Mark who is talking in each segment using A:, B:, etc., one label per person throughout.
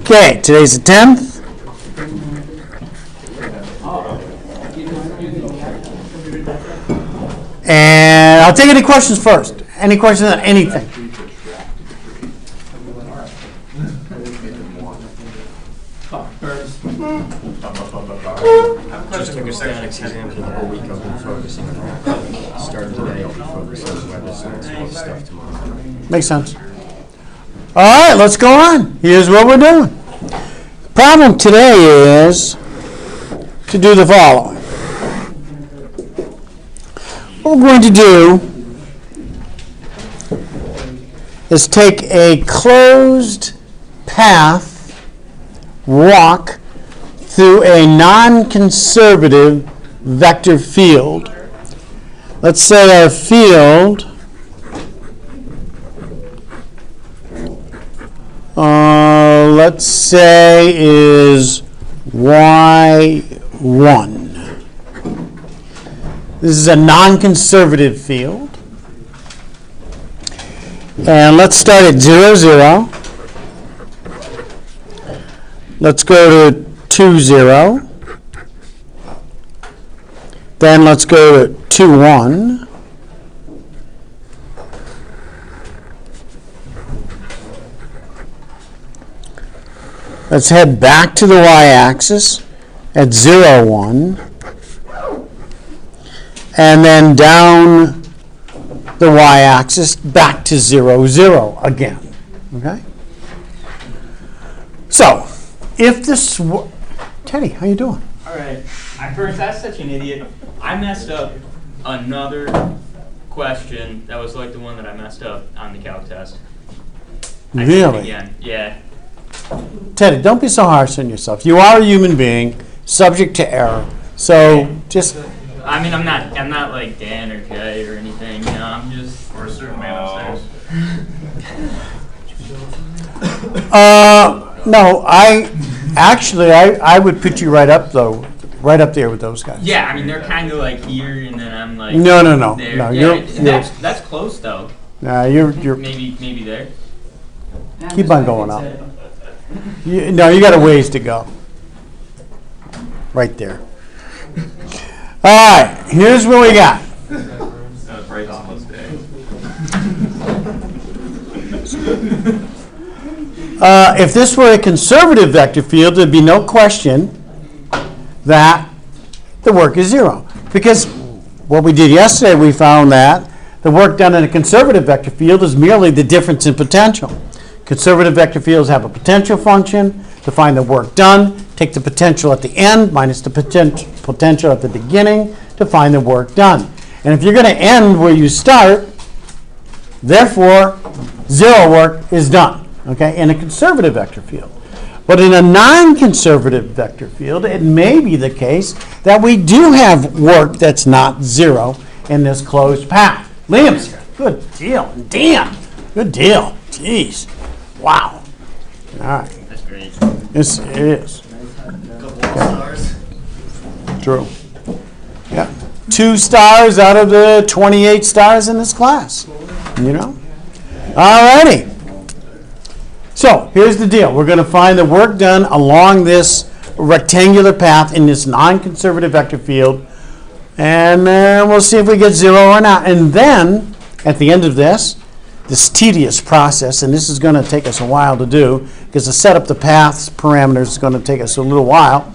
A: Okay, today's the 10th. And I'll take any questions first. Any questions on anything?
B: Just took a statics exam for the whole week. I've been focusing on starting today. I'll be focusing on web design and stuff tomorrow.
A: Makes sense. All right, let's go on. Here's what we're doing. Problem today is to do the following. What we're going to do is take a closed path, walk through a non-conservative vector field. Let's say our field let's say is y1. This is a non-conservative field. And let's start at 0, 0. Let's go to 2, 0. Then let's go to 2, 1. Let's head back to the y-axis at 0, 1. And then down the y-axis back to 0, 0 again. Okay? So, if this Teddy, how you doing?
C: All right. First, that's such an idiot. I messed up another question that was like the one that I messed up on the calc test. I did it
A: Really?
C: again. Yeah.
A: Teddy, don't be so harsh on yourself. You are a human being, subject to error. So just.
C: I mean, I'm not like Dan or Jay or anything. You know, I'm just.
D: Or a certain man upstairs.
A: No, I would put you right up there with those guys.
C: Yeah, I mean, they're kind of like here, and then I'm like.
A: No.
C: There.
A: No,
C: Yeah, that's close though.
A: Nah, you're.
C: Maybe there.
A: Keep on going up. You got a ways to go. Right there. All right, here's what we got.
D: Right on this day.
A: If this were a conservative vector field, there'd be no question that the work is 0. Because what we did yesterday, we found that the work done in a conservative vector field is merely the difference in potential. Conservative vector fields have a potential function to find the work done. Take the potential at the end minus the potential at the beginning to find the work done. And if you're going to end where you start, therefore, 0 work is done, okay, in a conservative vector field. But in a non-conservative vector field, it may be the case that we do have work that's not 0 in this closed path. Liam's here. Good deal. Dan, good deal. Jeez. Wow. All right.
C: That's great.
A: It is.
D: Stars.
A: True. Yeah. 2 stars out of the 28 stars in this class. You know? All righty. So here's the deal. We're going to find the work done along this rectangular path in this non-conservative vector field. And we'll see if we get 0 or not. And then, at the end of this tedious process, and this is going to take us a while to do, because to set up the paths parameters is going to take us a little while.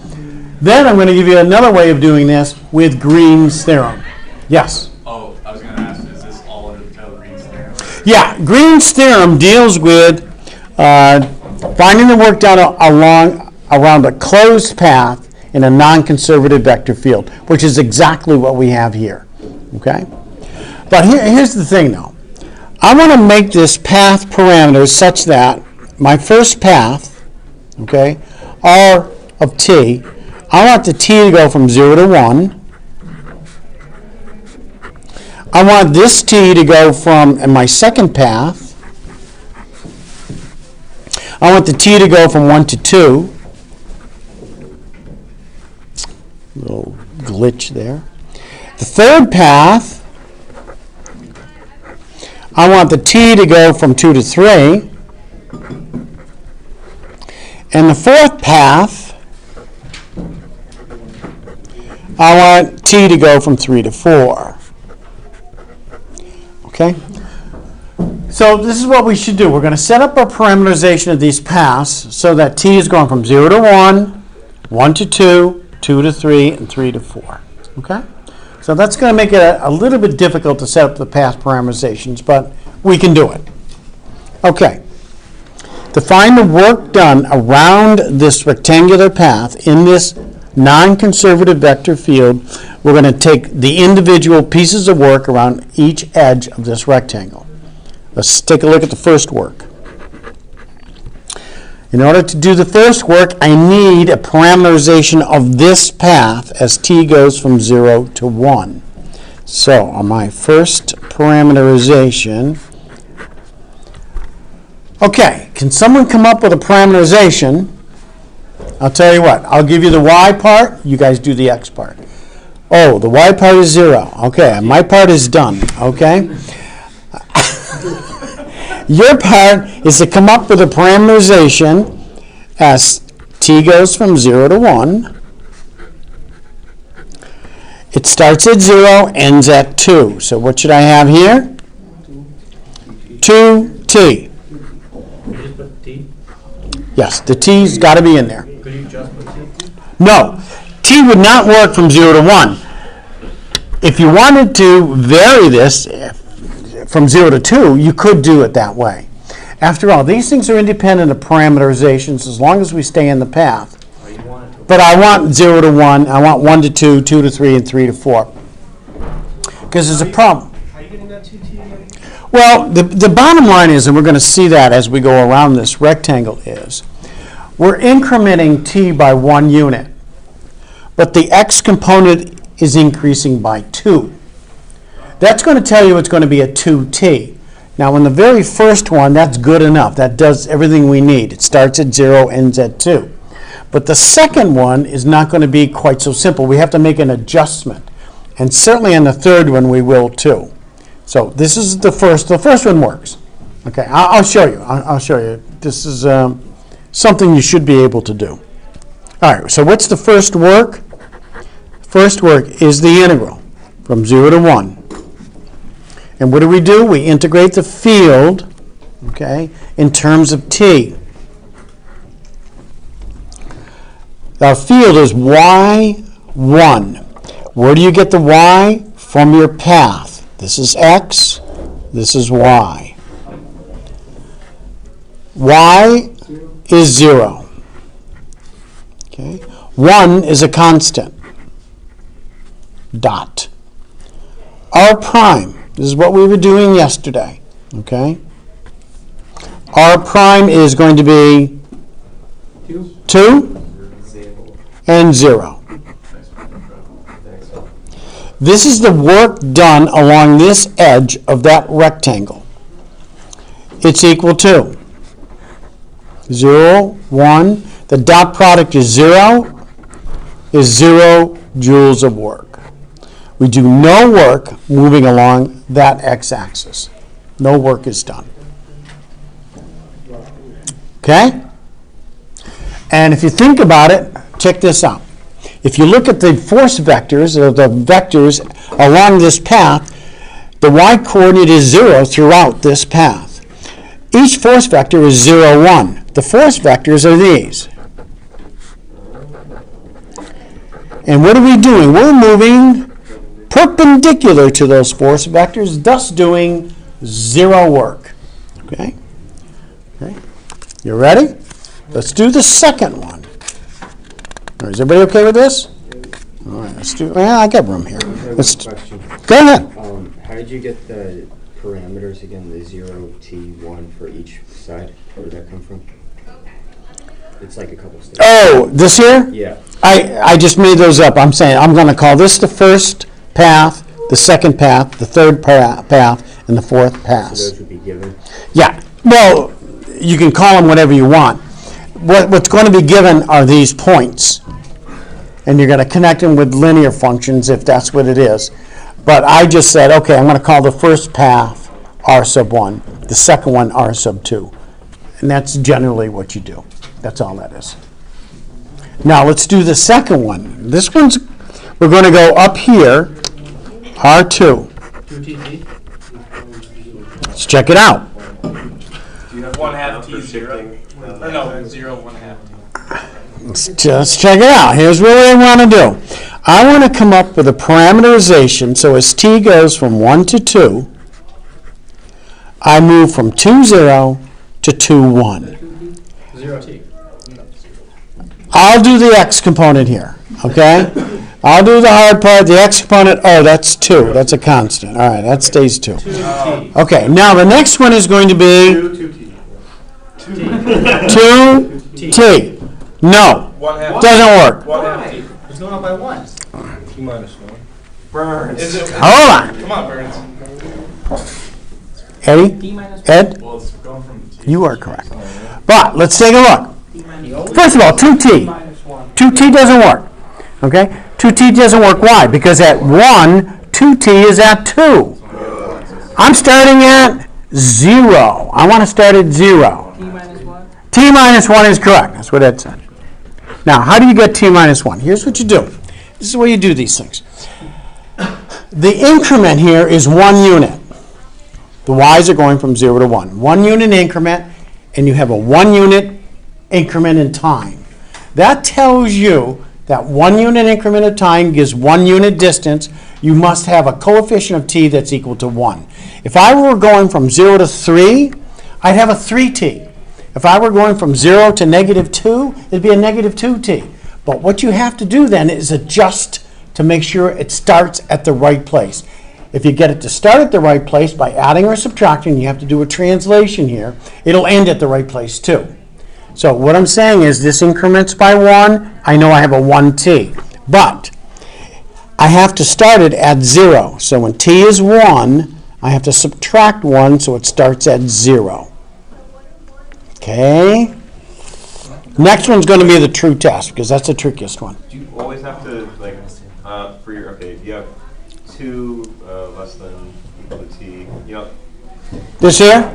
A: Then I'm going to give you another way of doing this with Green's theorem. Yes?
D: Oh, I was going to ask, is this all under the title Green's theorem?
A: Yeah, Green's theorem deals with finding the work done around a closed path in a non-conservative vector field, which is exactly what we have here. Okay? But here's the thing, though. I want to make this path parameters such that my first path, okay, R of t, I want the t to go from 0 to 1. I want this t to go from, in my second path, I want the t to go from 1 to 2. Little glitch there. The third path, I want the t to go from 2 to 3. And the fourth path, I want t to go from 3 to 4. Okay? So this is what we should do. We're going to set up our parameterization of these paths so that t is going from 0 to 1, 1 to 2, 2 to 3, and 3 to 4. Okay? So that's going to make it a little bit difficult to set up the path parameterizations, but we can do it. Okay. To find the work done around this rectangular path in this non-conservative vector field, we're going to take the individual pieces of work around each edge of this rectangle. Let's take a look at the first work. In order to do the first work, I need a parameterization of this path as t goes from 0 to 1. So on my first parameterization, okay, can someone come up with a parameterization? I'll tell you what, I'll give you the y part, you guys do the x part. Oh, the y part is 0. Okay, my part is done, okay? Your part is to come up with a parameterization as t goes from 0 to 1. It starts at 0, ends at 2. So what should I have here? 2t.
E: Just put t?
A: Yes, the t's got to be in there.
E: Could you just put t?
A: No, t would not work from 0 to 1. If you wanted to vary this from 0 to 2, you could do it that way. After all, these things are independent of parameterizations as long as we stay in the path. But I want 0 to 1, I want 1 to 2, 2 to 3, and 3 to 4. Because there's a problem.
E: How are you getting that 2t again?
A: Well, the bottom line is, and we're going to see that as we go around this rectangle, is we're incrementing t by 1 unit, but the x component is increasing by 2. That's going to tell you it's going to be a 2t. Now, in the very first one, that's good enough. That does everything we need. It starts at 0, ends at 2. But the second one is not going to be quite so simple. We have to make an adjustment. And certainly in the third one, we will too. So this is the first. The first one works. Okay, I'll show you. I'll show you. This is something you should be able to do. All right, so what's the first work? First work is the integral from 0 to 1. And what do? We integrate the field, okay, in terms of t. Our field is y1. Where do you get the y? From your path. This is x, this is y. Y is 0. Okay. 1 is a constant. Dot. R prime. This is what we were doing yesterday. Okay. R prime is going to be 2 and 0. This is the work done along this edge of that rectangle. It's equal to 0, 1. The dot product is 0 joules of work. We do no work moving along that x-axis. No work is done. Okay? And if you think about it, check this out. If you look at the force vectors, or the vectors along this path, the y-coordinate is 0 throughout this path. Each force vector is 0, 1. The force vectors are these. And what are we doing? We're moving perpendicular to those force vectors, thus doing 0 work. Okay? Okay? You ready? Let's do the second one. Is everybody okay with this? All right, let's do. Well, I got room here. Let's.
B: Question.
A: Go ahead.
B: How did you get the parameters again? The 0, t1 for each side. Where did that come from? It's like a couple steps.
A: Oh, this here?
B: Yeah.
A: I just made those up. I'm saying I'm going to call this the first path, the second path, the third path, and the fourth path.
B: So those would be given.
A: Yeah. Well, you can call them whatever you want. What's going to be given are these points. And you're going to connect them with linear functions if that's what it is. But I just said, okay, I'm going to call the first path R sub 1, the second one R sub 2. And that's generally what you do. That's all that is. Now let's do the second one. This one's, we're going to go up here, R2.
E: 2TT?
A: Let's check it out.
D: Do you have 1/2 T 0? Or no, 0, 1/2 T.
A: Let's just check it out. Here's what I want to do. I want to come up with a parameterization so as t goes from 1 to 2, I move from 2, 0 to 2, 1.
E: 0T.
A: I'll do the x component here, okay? I'll do the hard part. The x component, oh, that's 2. That's a constant. All right, that stays 2.
E: 2T.
A: Okay, now the next one is going to be 2t. No,
D: 1/2.
A: doesn't work.
D: 1/2 T.
E: It's going up by 1.
D: T minus 1. Burns. Is it?
A: Hold on.
D: Come on, Burns.
A: Eddie?
E: T minus
A: Ed?
D: Well, it's going from T.
A: You are correct. But let's take a look. First of all, 2t. 2t doesn't work. Okay? 2t doesn't work. Why? Because at 1, 2t is at 2. I'm starting at 0. I want to start at 0.
E: T minus 1?
A: T minus 1 is correct. That's what Ed said. Now, how do you get t minus 1? Here's what you do. This is the way you do these things. The increment here is 1 unit. The y's are going from 0 to 1. 1 unit increment, and you have a 1 unit increment in time. That tells you that 1 unit increment of time gives 1 unit distance. You must have a coefficient of t that's equal to 1. If I were going from 0 to 3, I'd have a 3t. If I were going from 0 to -2, it'd be a -2t. But what you have to do then is adjust to make sure it starts at the right place. If you get it to start at the right place by adding or subtracting, you have to do a translation here, it'll end at the right place too. So what I'm saying is this increments by 1, I know I have a 1t. But I have to start it at 0. So when t is 1, I have to subtract 1 so it starts at 0. Okay? Next one's going to be the true test because that's the trickiest one.
F: Do you always have to, like, for your, okay, you have 2 less than equal to t, you know,
A: This here?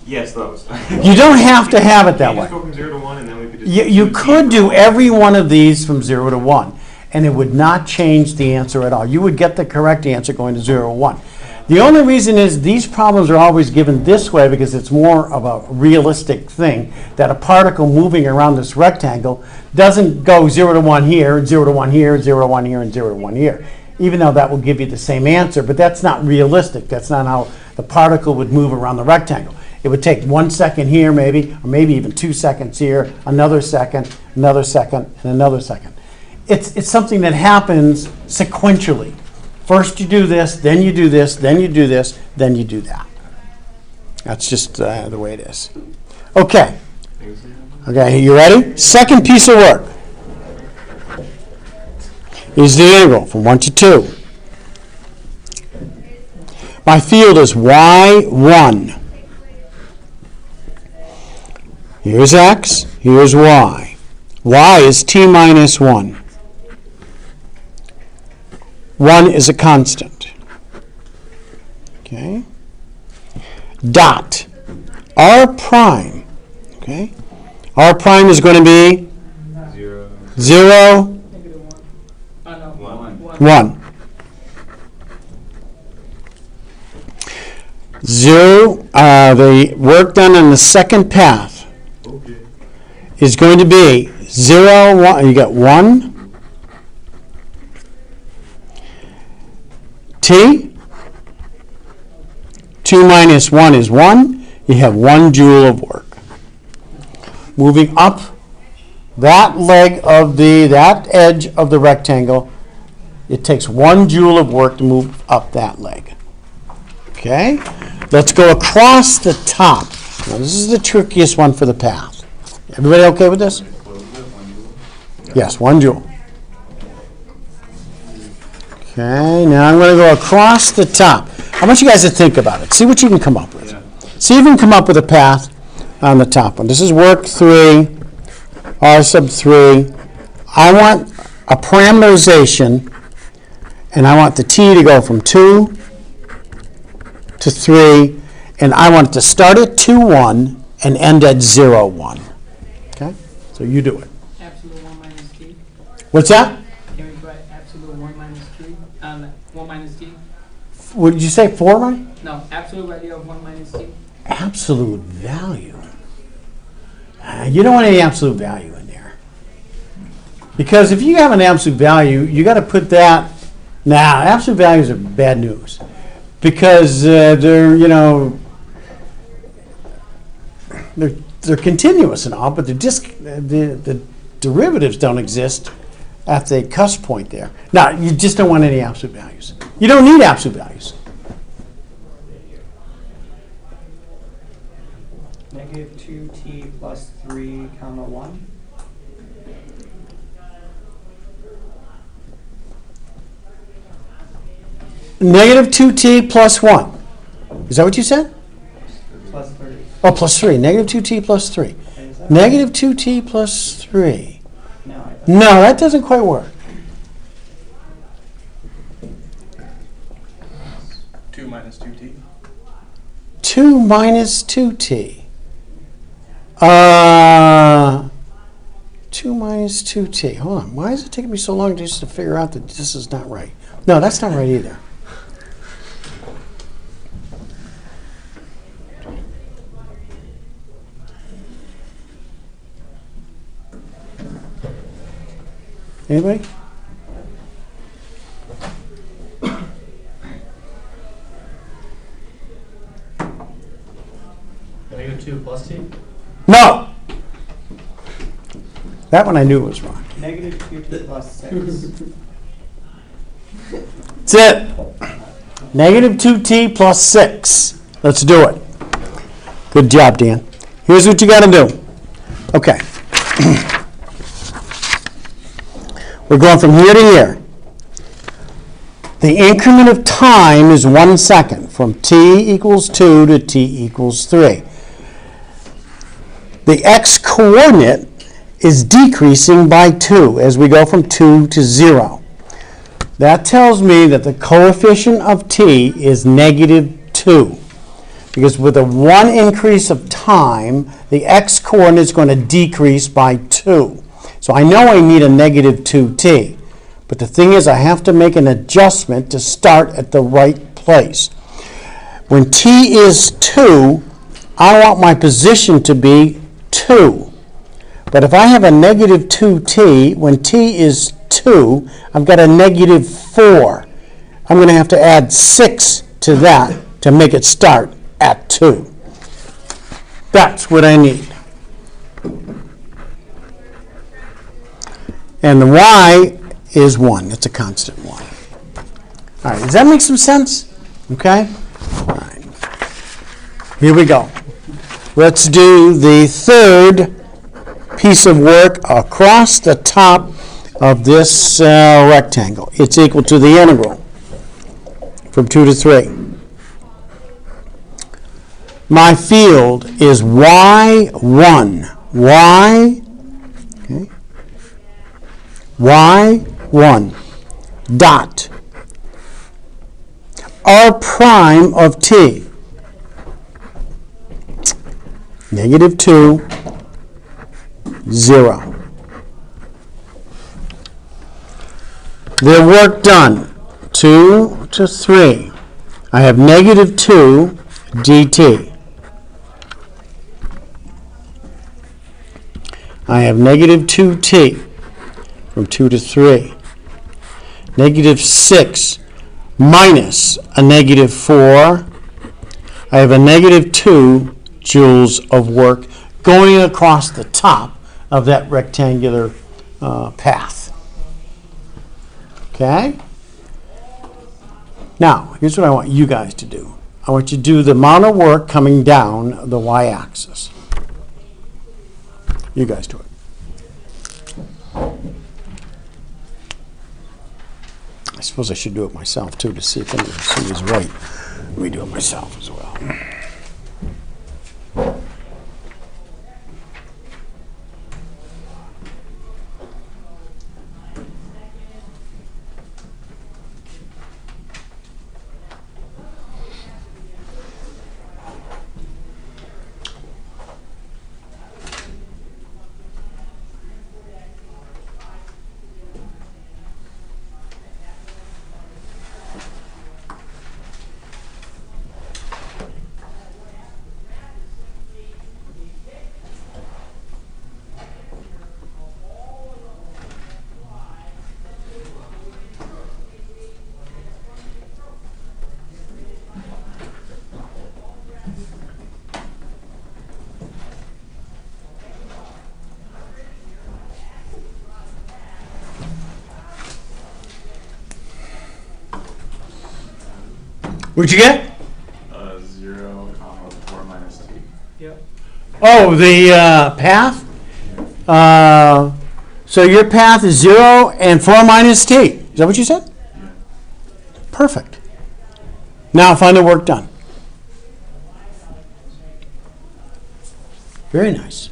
F: yes, those.
A: You don't have to have it that
F: Can you
A: way.
F: just go from 0 to 1 and then we could just.
A: You
F: do t
A: could
F: for
A: do
F: 1?
A: every one of these from 0 to 1, and it would not change the answer at all. You would get the correct answer going to 0 to 1. The only reason is these problems are always given this way because it's more of a realistic thing that a particle moving around this rectangle doesn't go 0 to 1 here, 0 to 1 here, 0 to 1 here, and 0 to 1 here. Even though that will give you the same answer, but that's not realistic. That's not how the particle would move around the rectangle. It would take 1 second here maybe, or maybe even 2 seconds here, another second, and another second. It's something that happens sequentially. First you do this, then you do this, then you do this, then you do that. That's just the way it is. Okay. Okay, you ready? Second piece of work is the integral from 1 to 2. My field is y1. Here's x, here's y. Y is t minus 1. 1 is a constant. Okay? Dot. R prime. Okay? R prime is going to be 0, 1. 0, the work done on the second path is going to be 0, 1. You got 1. T, 2 minus 1 is 1. You have 1 joule of work. Moving up that leg of that edge of the rectangle, it takes 1 joule of work to move up that leg. Okay? Let's go across the top. Now this is the trickiest one for the path. Everybody okay with this? Yes, 1 joule. Okay, now I'm going to go across the top. I want you guys to think about it. See what you can come up with. See if you can come up with a path on the top one. This is work 3, R sub 3. I want a parameterization, and I want the t to go from 2 to 3, and I want it to start at 2, 1 and end at 0, 1. Okay? So you do it.
G: Absolute 1 minus t.
A: What's that?
G: Can we write absolute 1 minus t? 1 minus t?
A: What did you say, 4, Mike?
G: No, absolute value of 1 minus t.
A: Absolute value. You don't want any absolute value in there. Because if you have an absolute value, you got to put that. Now, absolute values are bad news. Because they're, you know, they're continuous and all, but they're just, the derivatives don't exist at the cusp point there. Now, you just don't want any absolute values. You don't need absolute values.
E: Negative 2t plus 3 comma 1.
A: Negative 2t plus 1. Is that what you said?
E: Plus 3.
A: Oh, plus 3. Negative 2t plus 3.
E: Is that
A: Negative 2t plus 3.
E: No, I thought.
A: No, that doesn't quite work.
D: 2 minus 2t.
A: 2 minus 2t. 2 minus 2t. Hold on. Why is it taking me so long just to figure out that this is not right? No, that's not right either. Anybody?
E: Negative 2 plus t.
A: No! That one I knew was wrong.
E: Negative 2t plus 6.
A: That's it. Negative 2t plus 6. Let's do it. Good job, Dan. Here's what you got to do. Okay. We're going from here to here. The increment of time is 1 second, from t equals 2 to t equals 3. The x-coordinate is decreasing by 2 as we go from 2 to 0. That tells me that the coefficient of t is negative 2. Because with a 1 increase of time, the x-coordinate is going to decrease by 2. So I know I need a negative 2t. But the thing is, I have to make an adjustment to start at the right place. When t is 2, I want my position to be 2. But if I have a negative 2t, when t is 2, I've got a negative 4. I'm going to have to add 6 to that to make it start at 2. That's what I need. And the y is 1. That's a constant 1. All right, does that make some sense? Okay? All right. Here we go. Let's do the third piece of work across the top of this rectangle. It's equal to the integral from 2 to 3. My field is y1. Okay, y1 dot r prime of t, negative 2, 0. Their work done, 2 to 3. I have negative 2 dt. I have negative 2t from 2 to 3. Negative 6 minus a negative 4. I have a negative 2 joules of work going across the top of that rectangular path. Okay? Now, here's what I want you guys to do. I want you to do the amount of work coming down the y-axis. You guys do it. I suppose I should do it myself, too, to see if it was right. Let me do it myself as well. What'd you get?
H: 0, 4 minus t.
G: Yep.
A: Oh, the path? So your path is 0 and 4 minus t. Is that what you said?
H: Yeah.
A: Perfect. Now find the work done. Very nice.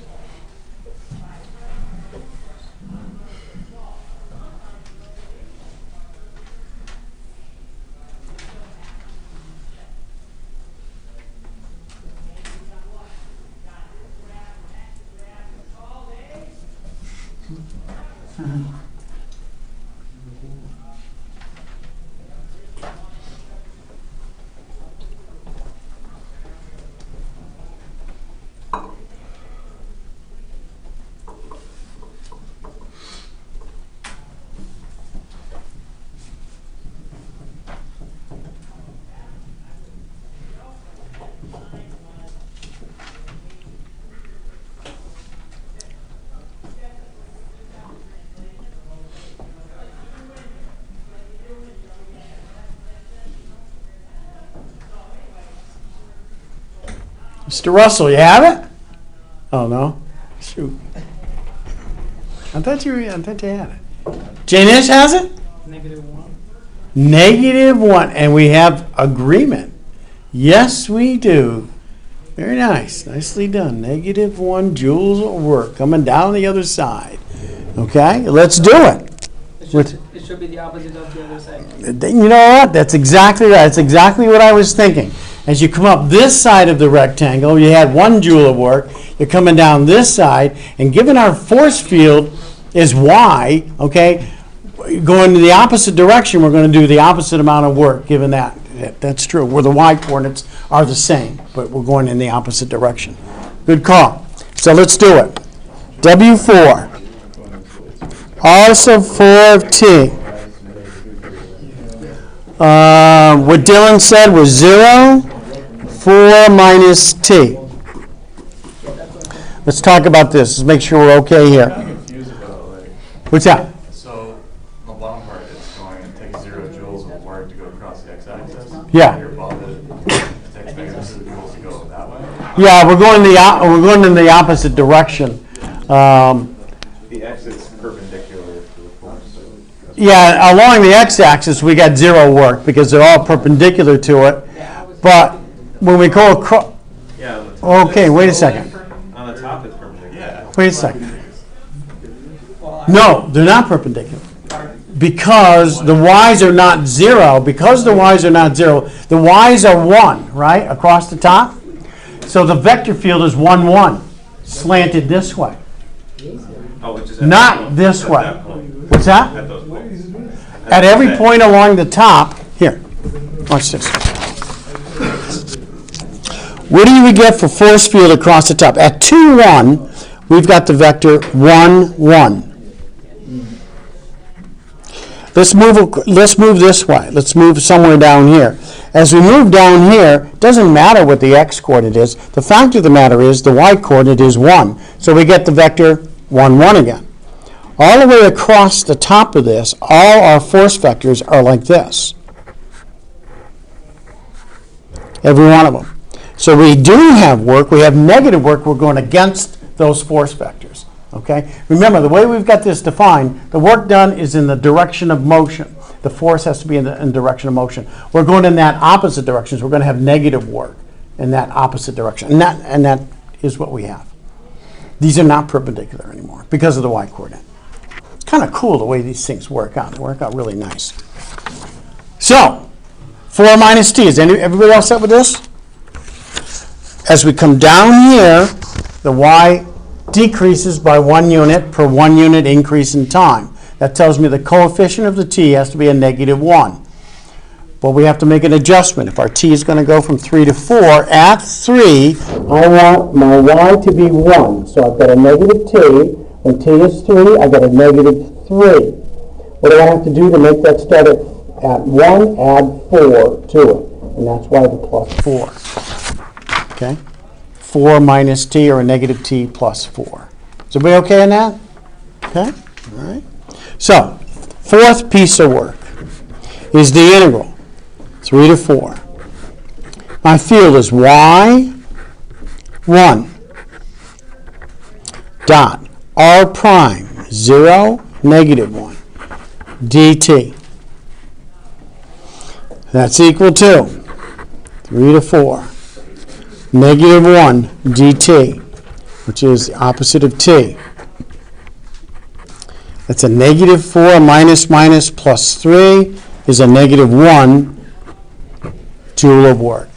A: Mr. Russell, you have it? Oh, no? Shoot. I thought you had it. Janice has it?
G: -1.
A: -1. And we have agreement. Yes, we do. Very nice. Nicely done. -1 joules of work coming down the other side. Okay, let's do it.
G: It should be the opposite of the other side.
A: You know what? That's exactly right. That's exactly what I was thinking. As you come up this side of the rectangle, you had 1 joule of work. You're coming down this side, and given our force field is y, okay, going in the opposite direction, we're going to do the opposite amount of work, given that. That's true. Where the y coordinates are the same, but we're going in the opposite direction. Good call. So let's do it. W4. R sub 4 of t. What Dylan said was 0, 4 minus t. Let's talk about this. Let's make sure we're okay here.
H: I'm confused about, like,
A: What's that?
H: so the bottom part is going to take 0 joules of work to go across the x-axis.
A: Yeah.
H: You're above it, it takes -0 joules to go that way.
A: Yeah, we're going in the opposite direction.
F: The x is perpendicular to the force.
A: Yeah, along the x-axis, we got 0 work because they're all perpendicular to it. But when we go across,
F: Yeah. On the top
A: okay, wait a second.
F: On the top it's perpendicular.
H: Yeah.
A: Wait a second. No, they're not perpendicular. Because the y's are not 0, because the y's are not 0, the y's are 1, right, across the top? So the vector field is 1, 1, slanted this way,
F: Oh, which is at
A: not
F: that point.
A: this
F: At
A: way.
F: that point.
A: What's that?
F: At those points.
A: At every point along the top, here, watch this. What do we get for force field across the top? At 2, 1, we've got the vector 1, 1. Let's move this way. Let's move somewhere down here. As we move down here, it doesn't matter what the x-coordinate is. The fact of the matter is the y-coordinate is 1. So we get the vector 1, 1 again. All the way across the top of this, all our force vectors are like this. Every one of them. So we do have work. We have negative work. We're going against those force vectors. Okay? Remember, the way we've got this defined, the work done is in the direction of motion. The force has to be in the direction of motion. We're going in that opposite direction, so we're going to have negative work in that opposite direction. And that is what we have. These are not perpendicular anymore because of the y-coordinate. It's kind of cool the way these things work out. They work out really nice. So, 4 minus t. Is everybody else set with this? As we come down here, the y decreases by 1 unit per 1 unit increase in time. That tells me the coefficient of the t has to be a -1. But we have to make an adjustment. If our t is going to go from 3 to 4, at 3, I want my y to be 1. So I've got a negative t. When t is 3, I've got a -3. What do I have to do to make that start at 1? Add 4 to it. And that's why the plus 4. Okay? 4 minus t, or a negative t plus 4. Is everybody okay on that? Okay? All right. So, fourth piece of work is the integral, 3 to 4. My field is y1 dot r prime 0, -1 dt. That's equal to 3 to 4 -1 dt, which is the opposite of t. That's a -4 minus minus plus 3 is a -1 joule of work.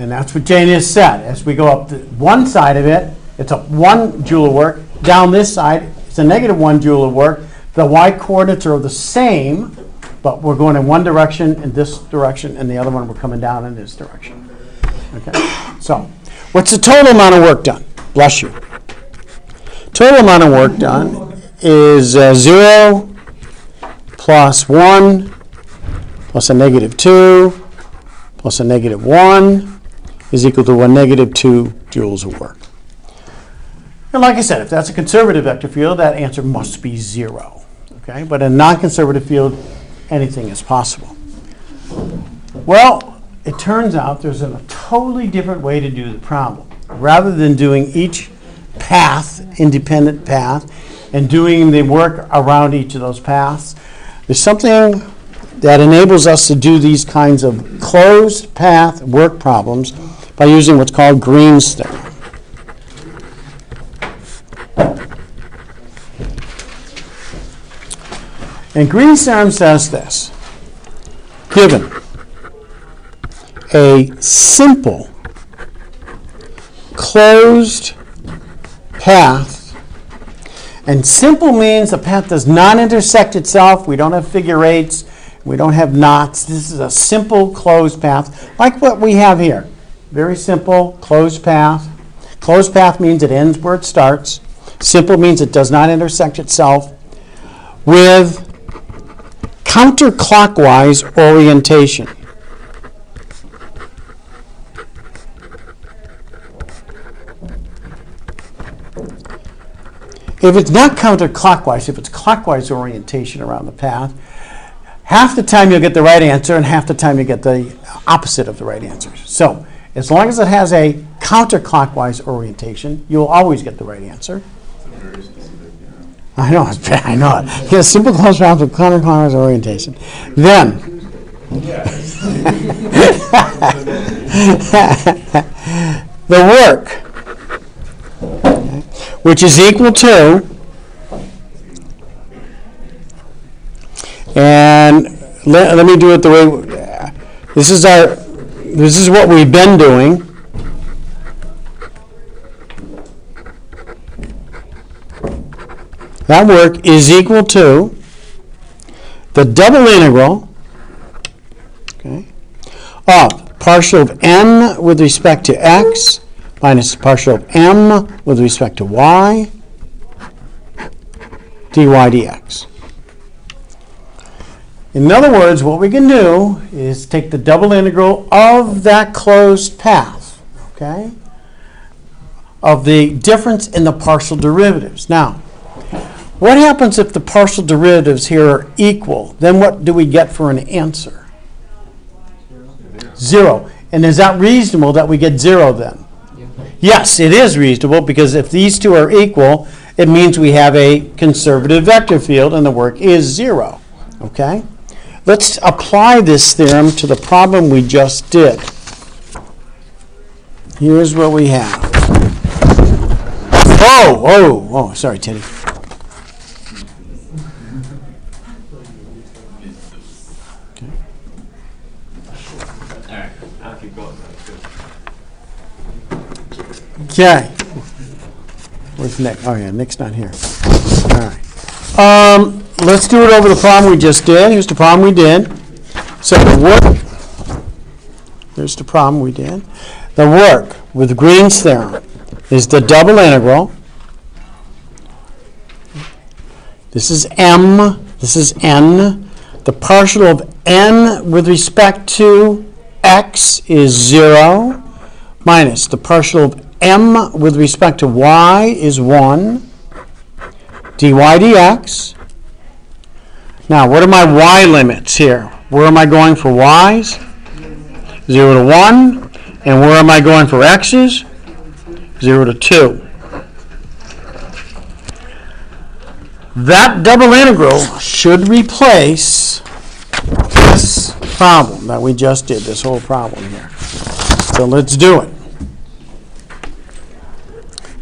A: And that's what Jane has said. As we go up the one side of it, it's a 1 joule of work. Down this side, it's a -1 joule of work. The y coordinates are the same, but we're going in one direction, in this direction, and the other one we're coming down in this direction. Okay. So, what's the total amount of work done? Bless you. Total amount of work done is 0 plus 1 plus a -2 plus a -1 is equal to a -2 joules of work. And like I said, if that's a conservative vector field, that answer must be 0. Okay? But in a non-conservative field, anything is possible. Well, it turns out there's a totally different way to do the problem. Rather than doing each path, independent path, and doing the work around each of those paths, there's something that enables us to do these kinds of closed path work problems by using what's called Green's theorem. And Green's theorem says this: given a simple closed path, and simple means the path does not intersect itself, we don't have figure eights, we don't have knots, this is a simple closed path, like what we have here. Very simple closed path. Closed path means it ends where it starts. Simple means it does not intersect itself, with counterclockwise orientation. If it's not counterclockwise, if it's clockwise orientation around the path, half the time you'll get the right answer and half the time you get the opposite of the right answer. So as long as it has a counterclockwise orientation, you'll always get the right answer. I know, I know it. Yes, simple closed path with counterclockwise orientation. Then, the work, which is equal to, and let me do it the way, this is what we've been doing. That work is equal to the double integral, okay, of partial of n with respect to x minus partial of m with respect to y dy dx. In other words, what we can do is take the double integral of that closed path, okay, of the difference in the partial derivatives. Now, what happens if the partial derivatives here are equal? Then what do we get for an answer? 0. And is that reasonable that we get 0 then? Yes, it is reasonable, because if these two are equal, it means we have a conservative vector field and the work is 0. Okay? Let's apply this theorem to the problem we just did. Here's what we have. Oh, sorry, Teddy. Okay. Where's Nick? Oh, yeah, Nick's not here. All right. Let's do it over the problem we just did. Here's the problem we did. So the work, here's the problem we did. The work with Green's theorem is the double integral. This is m, this is n. The partial of n with respect to x is 0, minus the partial of m with respect to y is 1, dy dx. Now, what are my y limits here? Where am I going for y's? 0 to 1, And where am I going for x's? 0 to 2. That double integral should replace this problem that we just did, this whole problem here. So let's do it.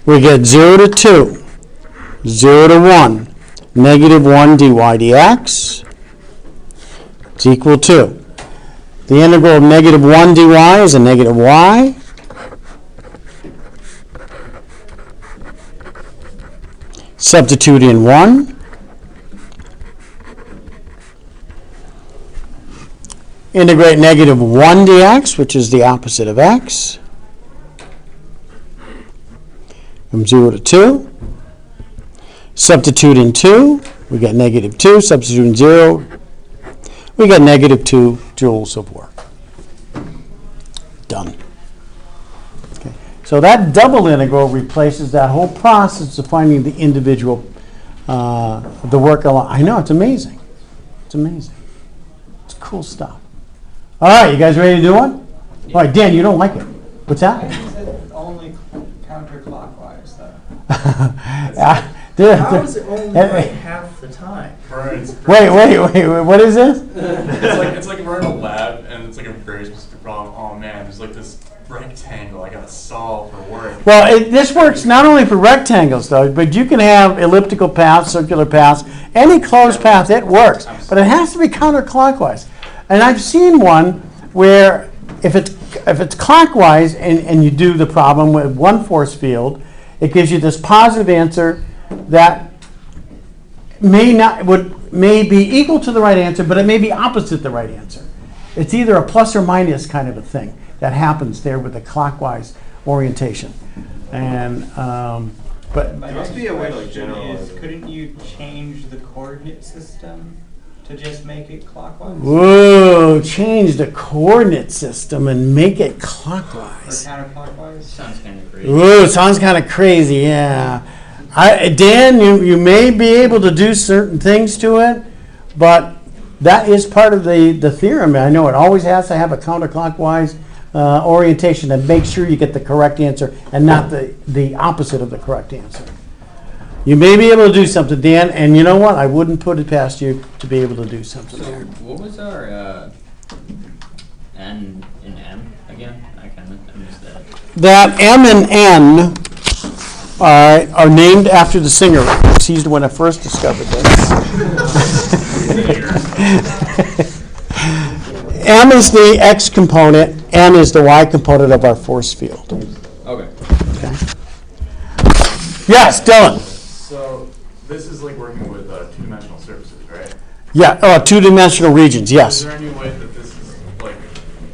A: We get 0 to 2, 0 to 1, negative 1 dy dx is equal to. The integral of negative 1 dy is a negative y. Substitute in 1. Integrate negative 1 dx, which is the opposite of x, from 0 to 2. Substitute in 2. We get negative 2. Substitute in 0. We get negative 2 joules of work. Done. Okay. So that double integral replaces that whole process of finding the individual, the work along. I know, it's amazing. It's amazing. It's cool stuff. All right, you guys ready to do one? All right, Dan, you don't like it. What's that?
E: I said only counterclockwise, though.
I: How is it only right half the time?
A: Wait, what is this?
H: It's like we're in a lab and it's like a very specific problem. Oh man, there's like this rectangle I gotta solve for work.
A: Well, this works not only for rectangles, though, but you can have elliptical paths, circular paths, any closed path, it works. But it has to be counterclockwise. And I've seen one where if it's clockwise and you do the problem with one force field, it gives you this positive answer that may be equal to the right answer, but it may be opposite the right answer. It's either a plus or minus kind of a thing that happens there with the clockwise orientation. And but
E: My
F: must be a way to, like,
E: question
F: generalize
E: is,
F: it.
E: couldn't you change the coordinate system to just make it clockwise?
A: whoa, change the coordinate system and make it
E: Or
A: clockwise.
E: counterclockwise?
C: Sounds kind of crazy.
A: Ooh, sounds kind of crazy, yeah. Dan, you may be able to do certain things to it, but that is part of the theorem. I know it always has to have a counterclockwise orientation to make sure you get the correct answer and not the opposite of the correct answer. You may be able to do something, Dan, and you know what? I wouldn't put it past you to be able to do something
C: So
A: there.
C: what was our N and M again? I missed that.
A: That M and N are named after the singer. He's the one that first discovered this. M is the X component, N is the Y component of our force field.
C: Okay.
A: Yes, Dylan.
H: So this is like working with two-dimensional surfaces, right?
A: Yeah, two-dimensional regions,
H: Is
A: yes.
H: there any way that this is like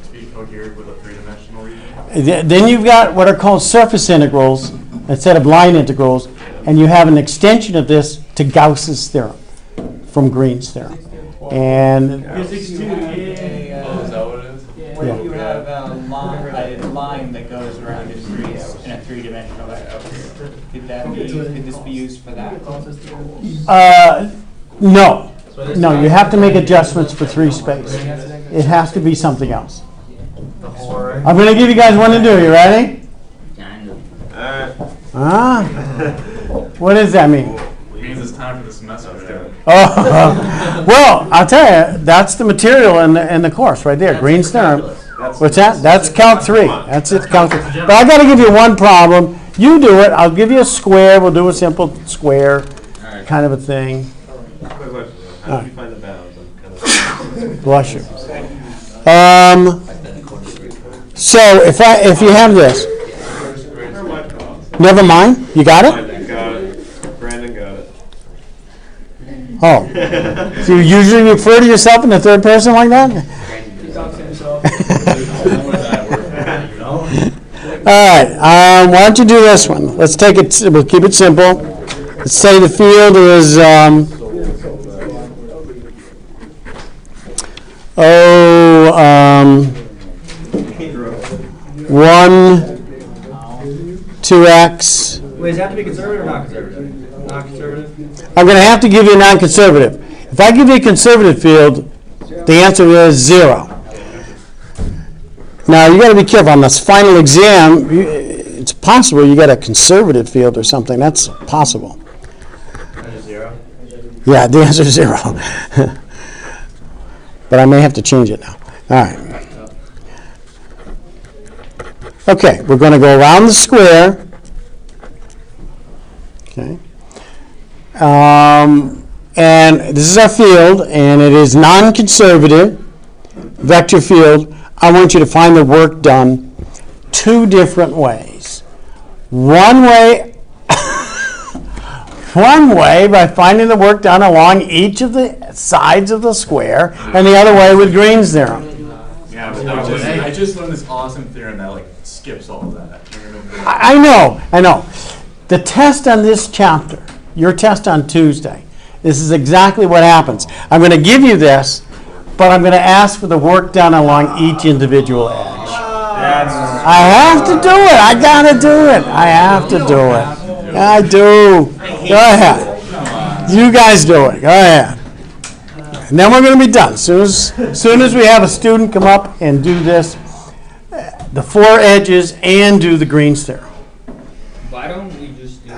H: to be coherent with a three-dimensional region?
A: Then you've got what are called surface integrals instead of line integrals, and you have an extension of this to Gauss's theorem from Green's theorem. And
E: Physics 2,
H: Oh, is that what it is?
E: What if you have a line that goes around a tree in a three-dimensional vector? Could this be used for that?
A: no, you have to make adjustments for 3 space. It has to be something else. I'm going to give you guys one to do. You ready?
C: Kind of.
A: Ah, what does that mean?
H: It means it's time for the semester.
A: Oh, well, I'll tell you, that's the material in the course right there. Green's theorem. What's that? That's Calc 3. That's it, Calc 3. But I got to give you one problem. You do it. I'll give you a square. We'll do a simple square kind of a thing.
F: Quick question. How do you find the bounds? I'm kind of
A: Bless you. So if you have this, never mind. You got it?
F: Got it. Brandon got it.
A: Oh, so you usually refer to yourself in the third person like that? All right. Why don't you do this one? Let's take it. We'll keep it simple. Let's say the field is 1, 2x.
I: Wait, does it have to be conservative or not conservative? Not conservative?
A: I'm going to have to give you a non-conservative. If I give you a conservative field, the answer is 0. Now, you got to be careful on this final exam. It's possible you got a conservative field or something. That's possible.
E: Zero.
A: Yeah, the answer is 0. But I may have to change it now. All right. Okay, we're going to go around the square. Okay. And this is our field, and it is non-conservative vector field. I want you to find the work done 2 different ways. One way by finding the work done along each of the sides of the square, and the other way with Green's theorem.
H: Yeah, but I just learned this awesome theorem that like skips all of that.
A: I know. The test on this chapter, your test on Tuesday, this is exactly what happens. I'm going to give you this, but I'm going to ask for the work done along each individual edge. I have to do it. I got to do it. I have to do it. I do. Go ahead. You guys do it. Go ahead. And then we're going to be done. As soon as we have a student come up and do this, the 4 edges, and do the Green's theorem.
J: Why don't we just do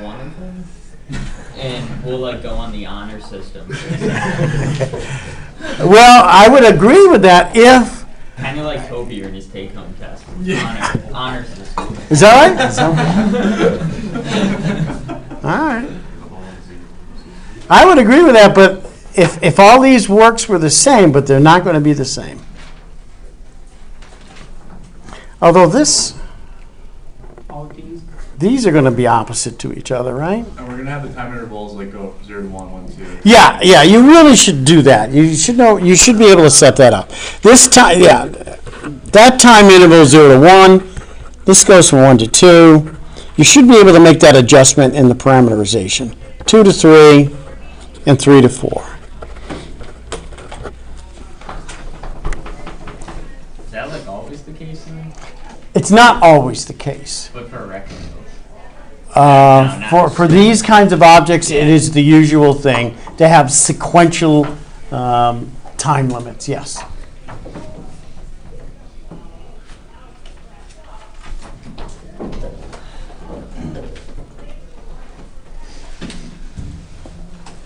J: one of them? And we'll like go on the honor system.
A: Well, I would agree with that if...
J: Kind of like Toby in his take-home test. Honor system.
A: Is that right? All right. I would agree with that, but if all these works were the same, but they're not going to be the same. Although these are going to be opposite to each other, right?
H: And we're gonna have the time intervals like go 0 to 1, 1 to 2.
A: Yeah, you really should do that. You should know. You should be able to set that up. This time, yeah, that time interval is 0 to 1. This goes from 1 to 2. You should be able to make that adjustment in the parameterization. 2 to 3 and 3 to 4.
J: Is that like always the case then?
A: It's not always the case.
J: But for rectangles.
A: For these kinds of objects, it is the usual thing to have sequential time limits, yes.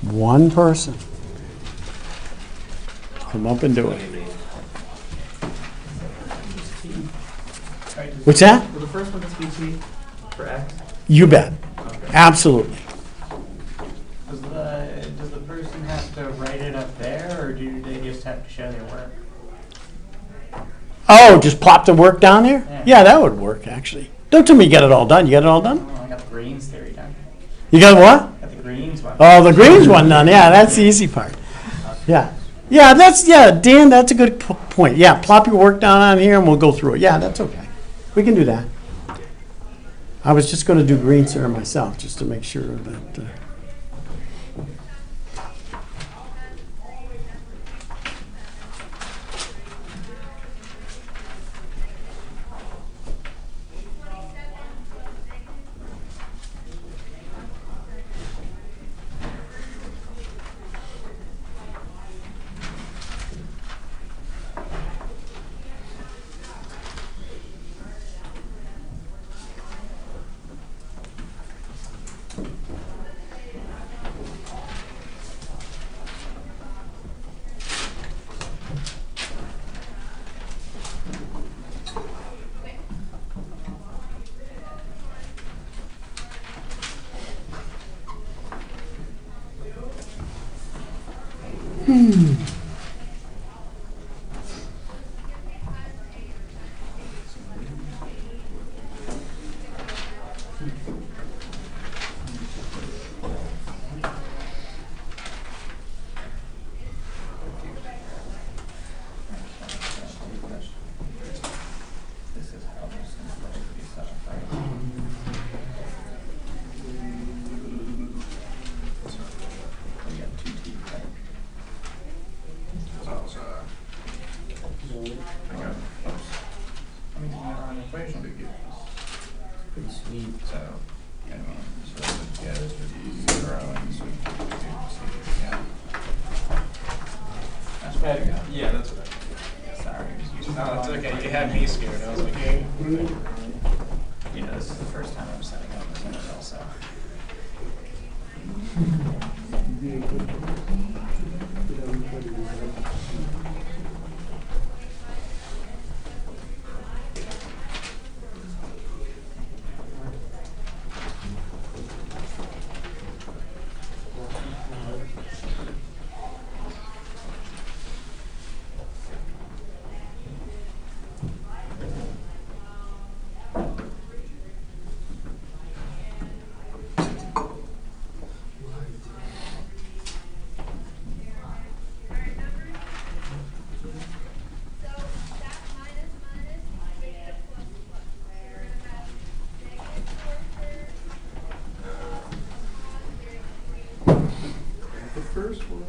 A: One person. Come up and do it. What's that?
I: Will the first one just be T for X?
A: You bet. Absolutely.
E: Does the person have to write it up there, or do they just have to show their work?
A: Oh, just plop the work down there? Yeah, that would work, actually. Don't tell me you got it all done. You got it all done?
E: Oh, I got the Green's theory done.
A: You got what?
E: Got the Green's one.
A: Oh, the Green's one done. Yeah, that's the easy part. Yeah. Yeah, Dan, that's a good point. Yeah, plop your work down on here and we'll go through it. Yeah, that's okay. We can do that. I was just going to do Green's theorem myself, just to make sure that...
D: me scared. I was like, hey.
E: You know, this is the first time I'm setting up this NFL, so.
F: The first one.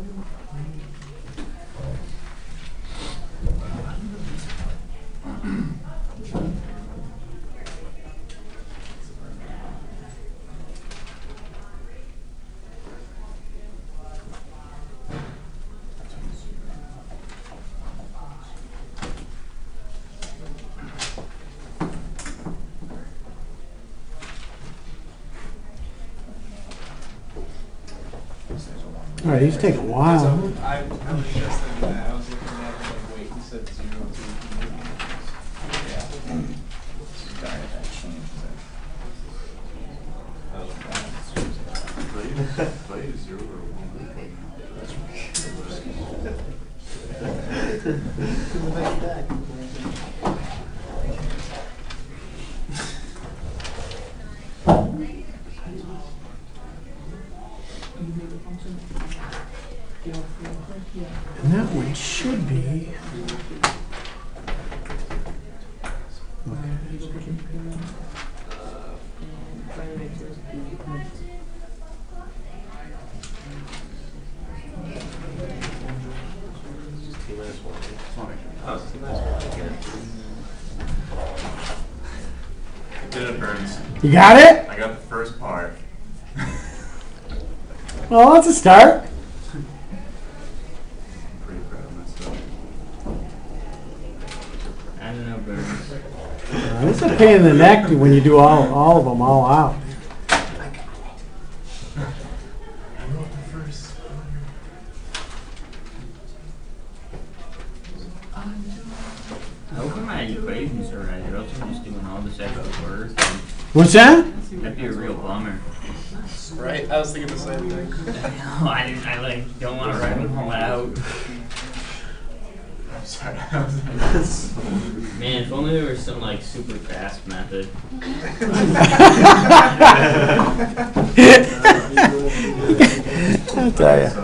A: All right, these take a while.
D: I was just thinking that. I was looking at it like, wait, he said 0 to.
E: Yeah. Sorry if that changed
F: Play 0 or 1.
A: And that one should be.
H: Did it, Burns.
A: You got it?
H: I got the first part.
A: Well, that's a start.
F: Pretty proud of myself.
J: I don't know, Burns.
A: It's a pain in the neck when you do all of them all out.
H: I wrote the first.
J: I hope my equations are right, or else I'm just doing all this extra work.
A: What's that?
J: That'd be a real bummer.
D: Right? I was thinking the same thing.
J: No, I don't want to write them all out.
H: I'm sorry.
J: Man, if only there was some like super fast method.
A: I'll tell you.
H: So,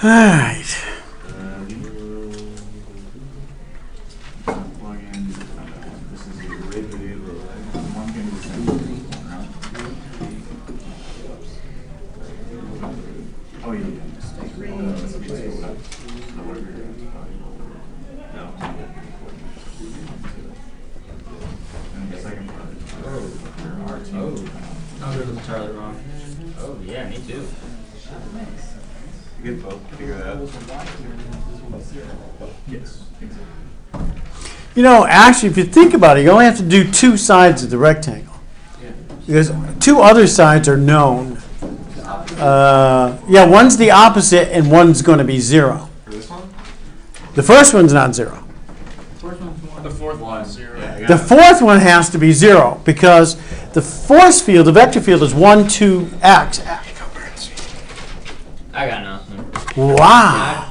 A: All right.
H: plug in. This is your rate video. One can be the same. Oh, yeah. And the second part. R2.
J: Oh, there was Charlie wrong. Oh, yeah, me too.
F: You get both figured out.
H: Yes, exactly.
A: You know, actually, if you think about it, you only have to do two sides of the rectangle. Because two other sides are known. Yeah, one's the opposite and one's going to be 0.
F: For this one?
A: The first one's not 0.
D: The fourth one is 0.
H: Yeah,
A: The fourth one has to be 0 because the force field, the vector field, is 1, 2, x.
J: I got nothing.
A: Wow.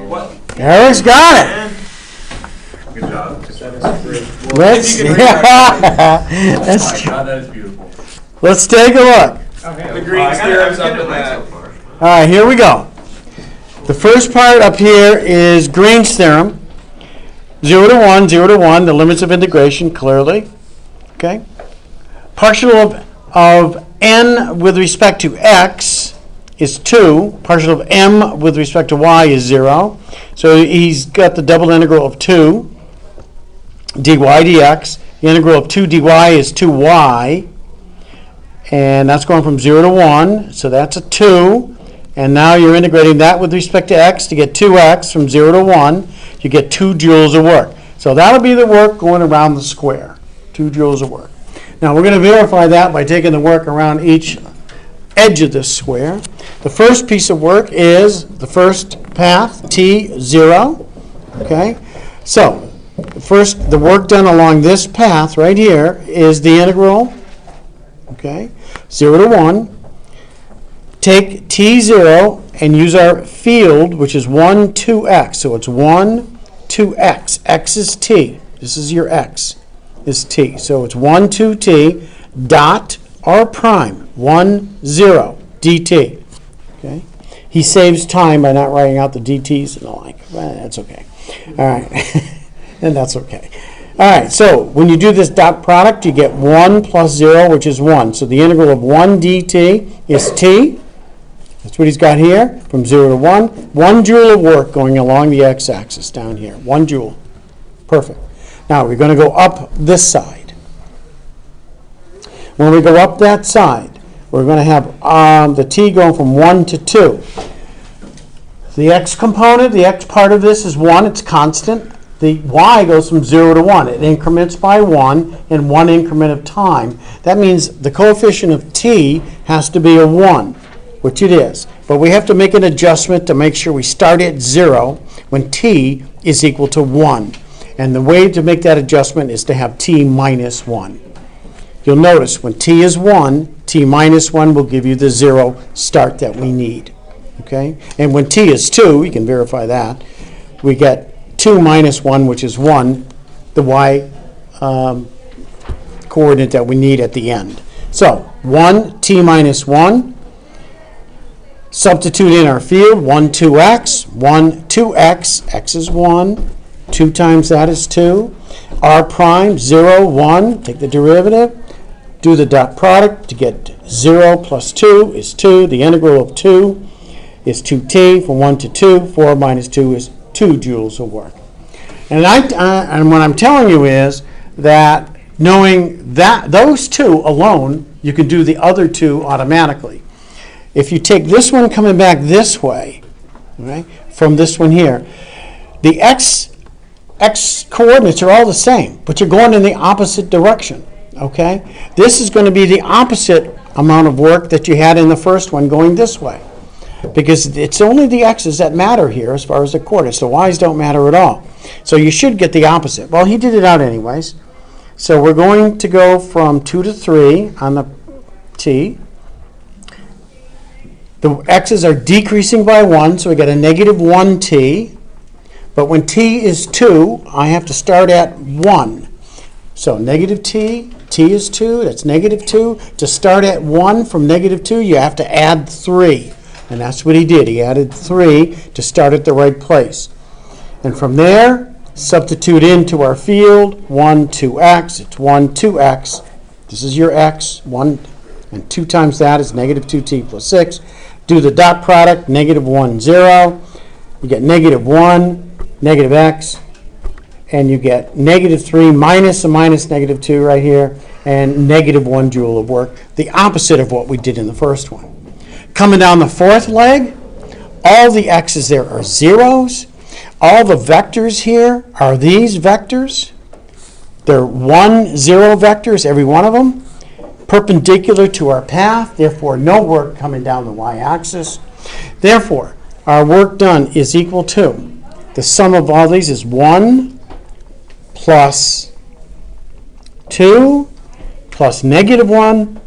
D: What?
A: Eric's got it.
F: Good job.
A: Let's,
D: If you can read
H: Oh
A: let's,
H: my God, that is beautiful.
A: let's take a look.
D: The Green's theorem's up in that.
A: All right, here we go. The first part up here is Green's theorem. 0 to 1, 0 to 1, the limits of integration, clearly. Okay? Partial of n with respect to x is 2. Partial of m with respect to y is 0. So he's got the double integral of 2 dy dx. The integral of 2 dy is 2y. And that's going from 0 to 1. So that's a 2. and now you're integrating that with respect to x to get 2x from 0 to 1. You get 2 joules of work. So that'll be the work going around the square, 2 joules of work. Now we're going to verify that by taking the work around each edge of this square. The first piece of work is the first path, t0. Okay? So first, the work done along this path right here is the integral, okay, 0 to 1. Take t0 and use our field, which is 1, 2x. So it's 1, 2x. X is t. This is your x, is t. So it's 1, 2t dot r prime, 1, 0, dt. Okay? He saves time by not writing out the dt's and the like. Well, that's okay. All right. And that's okay. All right, so when you do this dot product, you get 1 plus 0, which is 1. So the integral of 1 dt is t. That's what he's got here, from 0 to 1. 1 joule of work going along the x-axis down here. 1 joule. Perfect. Now we're going to go up this side. When we go up that side, we're going to have the t going from 1 to 2. The x component, the x part of this is 1. It's constant. The y goes from 0 to 1. It increments by 1 in 1 increment of time. That means the coefficient of t has to be a 1, which it is. But we have to make an adjustment to make sure we start at 0 when t is equal to 1. And the way to make that adjustment is to have t minus 1. You'll notice when t is 1, t minus 1 will give you the 0 start that we need. Okay? And when t is 2, you can verify that, we get 2 minus 1, which is 1, the y coordinate that we need at the end. So 1, t minus 1. Substitute in our field, 1, 2x. 1, 2x. X is 1. 2 times that is 2. R prime, 0, 1. Take the derivative. Do the dot product to get 0 plus 2 is 2. The integral of 2 is 2t. From 1 to 2, 4 minus 2 is 2 joules of work. And what I'm telling you is that knowing that those two alone, you can do the other two automatically. If you take this one coming back this way, okay, from this one here, the x coordinates are all the same, but you're going in the opposite direction. Okay? This is going to be the opposite amount of work that you had in the first one going this way. Because it's only the x's that matter here as far as the coordinates. The y's don't matter at all. So you should get the opposite. Well, he did it out anyways. So we're going to go from 2 to 3 on the t. The x's are decreasing by 1, so we get a negative 1t. But when t is 2, I have to start at 1. So negative t is 2, that's negative 2. To start at 1 from negative 2, you have to add 3. And that's what he did. He added 3 to start at the right place. And from there, substitute into our field, 1, 2x. It's 1, 2x. This is your x. 1 and 2 times that is negative 2t plus 6. Do the dot product, negative 1, 0. You get negative 1, negative x. And you get negative 3 minus a minus negative 2 right here. And negative 1 joule of work. The opposite of what we did in the first one. Coming down the fourth leg, all the x's there are zeros. All the vectors here are these vectors. They're 1, 0 vectors, every one of them, perpendicular to our path. Therefore, no work coming down the y-axis. Therefore, our work done is equal to, the sum of all these is 1 plus 2 plus negative 1,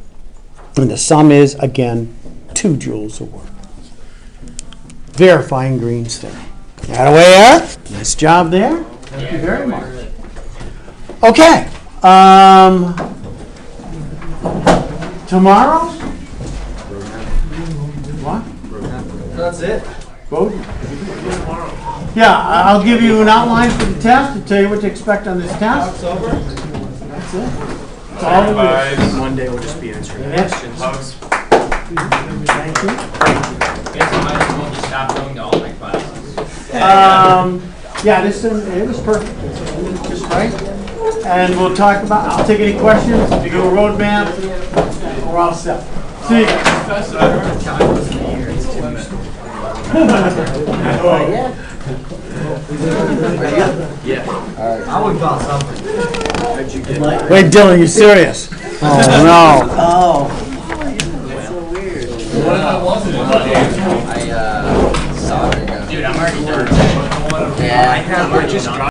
A: and the sum is, again, 2 joules of work. Verifying Green's theorem. That away there. Nice job there. Thank you very much. Okay. Tomorrow? What?
I: That's it.
A: Vote? Yeah, I'll give you an outline for the test and tell you what to expect on this test.
I: It's over.
A: That's it. That's all it is.
D: Monday we'll just be answering
A: Yes.
D: questions.
H: Hugs.
A: Thank you.
J: Guess I might as well just stop going to all my classes.
A: Yeah, it was perfect. It's just right. And we'll talk about, I'll take any questions. If you go roadmap, we're all set. See you guys.
J: Time was in the year. It's 2 minutes.
C: Yeah.
I: I would call something.
A: Wait, Dylan, you serious? Oh, no.
H: What if I wasn't in my
C: Dude, I'm already done.
J: Yeah.
C: I have already done.